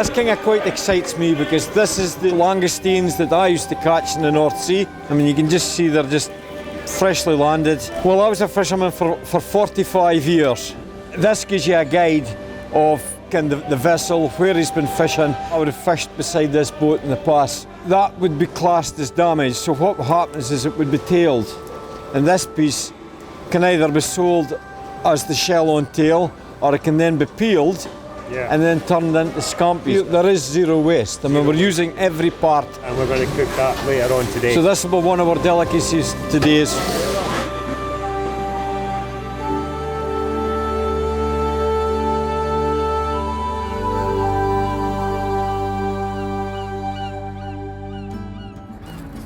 This kind of quite excites me because this is the langoustines that I used to catch in the North Sea. I mean, you can just see they're just freshly landed. Well, I was a fisherman for 45 years. This gives you a guide of kind of the vessel, where he's been fishing. I would have fished beside this boat in the past. That would be classed as damage. So what happens is it would be tailed. And this piece can either be sold as the shell on tail, or it can then be peeled and then turned into scampi. There is zero waste. I mean, we're using every part. And we're going to cook that later on today. So this will be one of our delicacies today.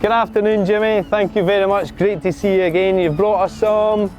Good afternoon, Jimmy. Thank you very much. Great to see you again. You've brought us some...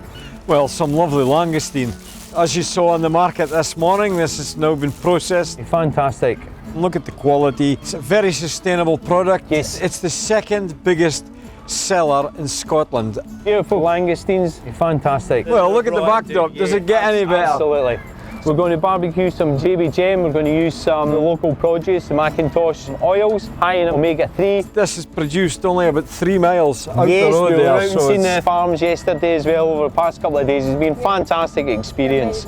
Well, some lovely langoustine. As you saw on the market this morning, this has now been processed. Fantastic. Look at the quality. It's a very sustainable product. Yes. It's the second biggest seller in Scotland. Beautiful langoustines. Fantastic. Well, look at the backdrop. Does it get any better? Absolutely. We're going to barbecue some JB Gem. We're going to use some local produce, the Macintosh oils, high in omega-3. This is produced only about 3 miles out the Yes, road we were there. out and seen the farms yesterday as well over the past couple of days. It's been a fantastic experience.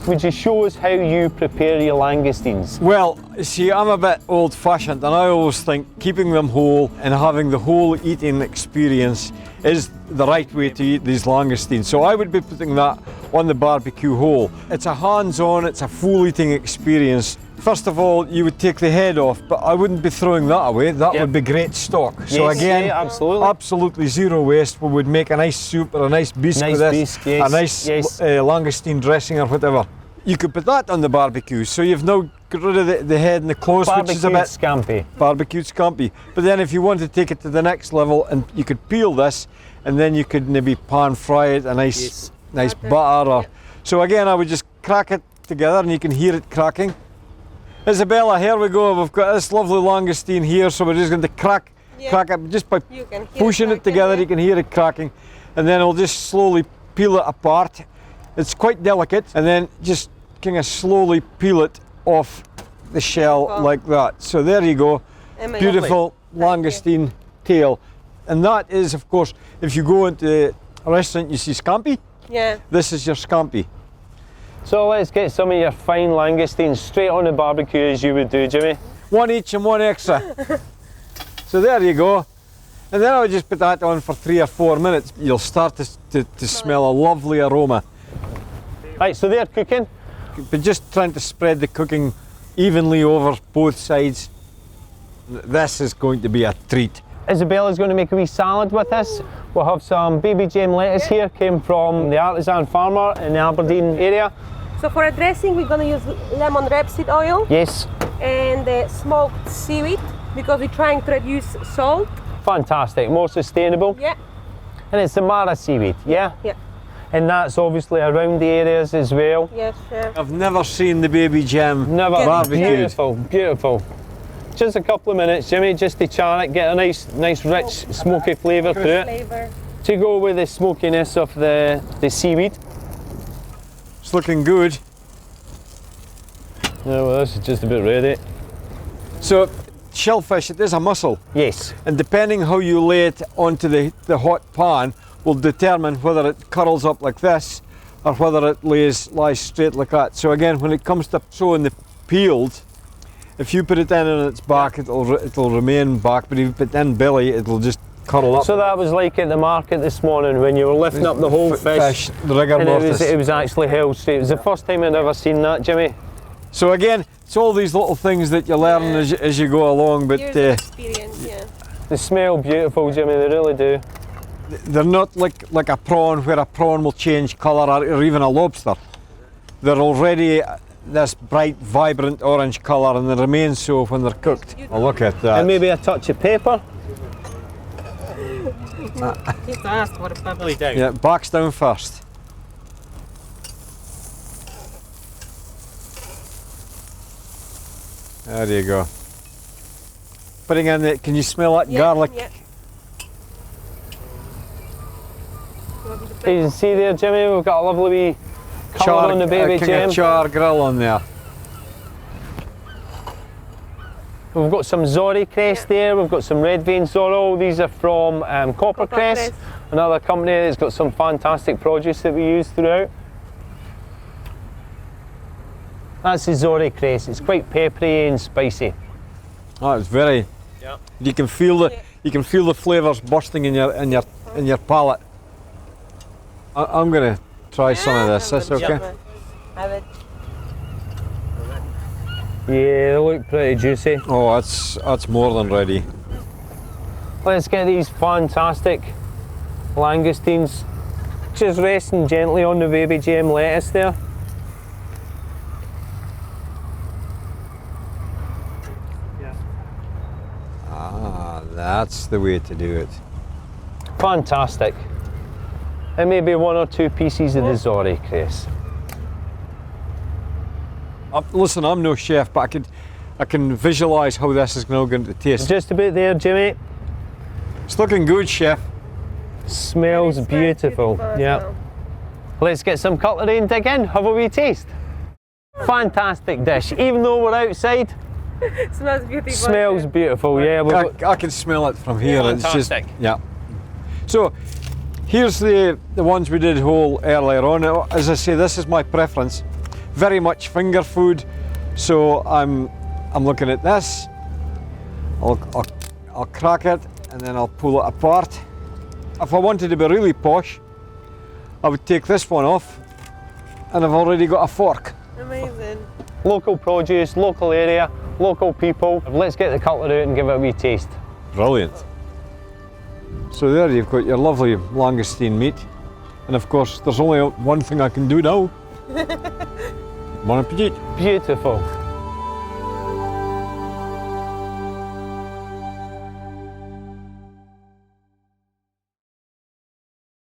Would you show us how you prepare your langoustines? Well, you see, I'm a bit old-fashioned, and I always think keeping them whole and having the whole eating experience is the right way to eat these langoustines. So I would be putting that on the barbecue whole. It's a hands-on, it's a full eating experience. First of all, you would take the head off, but I wouldn't be throwing that away. That would be great stock. So Yes, again, yeah, absolutely zero waste. We would make a nice soup or a nice bisque with this, a nice langoustine dressing or whatever. You could put that on the barbecue, so you've now got rid of the head and the claws, which is a bit scampi. Barbecued scampi. But then if you want to take it to the next level, and you could peel this, and then you could maybe pan fry it, a nice butter. Or, so again, I would just crack it together, and you can hear it cracking. Izabella, here we go. We've got this lovely langoustine here, so we're just going to crack it just by pushing it together. You can hear it cracking, and then I'll just slowly peel it apart. It's quite delicate, and then just kind of slowly peel it off the shell like that. So there you go, beautiful langoustine tail. And that is, of course, if you go into a restaurant, you see scampi. Yeah. This is your scampi. So let's get some of your fine langoustines straight on the barbecue as you would do, Jimmy. One each and one extra. So there you go. And then I would just put that on for 3 or 4 minutes. You'll start to smell a lovely aroma. Right, so they're cooking. But just trying to spread the cooking evenly over both sides. This is going to be a treat. Isabella's going to make a wee salad with us. We'll have some baby gem lettuce here, came from the artisan farmer in the Aberdeen area. So for a dressing, we're going to use lemon rapeseed oil. Yes. And smoked seaweed, because we're trying to reduce salt. Fantastic, more sustainable. Yeah. And it's the Mara seaweed, yeah? Yeah. And that's obviously around the areas as well. Yes, sure. I've never seen the baby gem barbecued. Beautiful, beautiful. Just a couple of minutes, Jimmy, just to char it, get a nice rich, smoky flavour to it. To go with the smokiness of the seaweed. It's looking good. Yeah, well, this is just about ready. So, shellfish, it is a mussel. Yes. And depending how you lay it onto the hot pan will determine whether it curls up like this or whether it lies straight like that. So again, when it comes to showing the peeled, if you put it in on its back, it'll remain back, but if you put it in belly, it'll just curl up. So that was like at the market this morning when you were lifting up the whole fish, the rigor mortis. It was actually held straight. It was the first time I'd ever seen that, Jimmy. So again, it's all these little things that you learn as you go along, but experience, they smell beautiful, Jimmy, they really do. They're not like a prawn, where a prawn will change colour, or even a lobster. They're already this bright, vibrant orange colour, and they remain so when they're cooked. Oh, look at that. And maybe a touch of pepper. Just ask for a pepper. Yeah, backs down first. There you go. Putting in the, can you smell that garlic? Yeah. You can see there, Jimmy, we've got a lovely wee colour on the baby gem. Char grill on there. We've got some Zorry cress there, we've got some red vein sorrel. These are from Copper Cress, another company that's got some fantastic produce that we use throughout. That's the Zorry cress. It's quite peppery and spicy. Oh, it's very. Yeah. You can feel the flavours bursting in your palate. I'm gonna try some of this. That's okay. Have it. Yeah, they look pretty juicy. Oh, that's more than ready. Let's get these fantastic langoustines just resting gently on the baby gem lettuce there. Ah, that's the way to do it. Fantastic. And maybe 1 or 2 pieces of the Zorry cress. Listen, I'm no chef, but I can visualise how this is now going to taste. Just about there, Jimmy. It's looking good, chef. Smells beautiful. Yeah. Let's get some cutlery and dig in. Have a wee taste. Fantastic dish. Even though we're outside, Smells beautiful. smells beautiful. Yeah. I can smell it from here. Fantastic. It's just, yeah. So here's the ones we did whole earlier on. As I say, this is my preference. Very much finger food. So I'm looking at this. I'll crack it and then I'll pull it apart. If I wanted to be really posh, I would take this one off, and I've already got a fork. Amazing. Local produce, local area, local people. Let's get the cutlery out and give it a wee taste. Brilliant. So there you've got your lovely langoustine meat. And of course, there's only one thing I can do now. Bon appetit. Beautiful.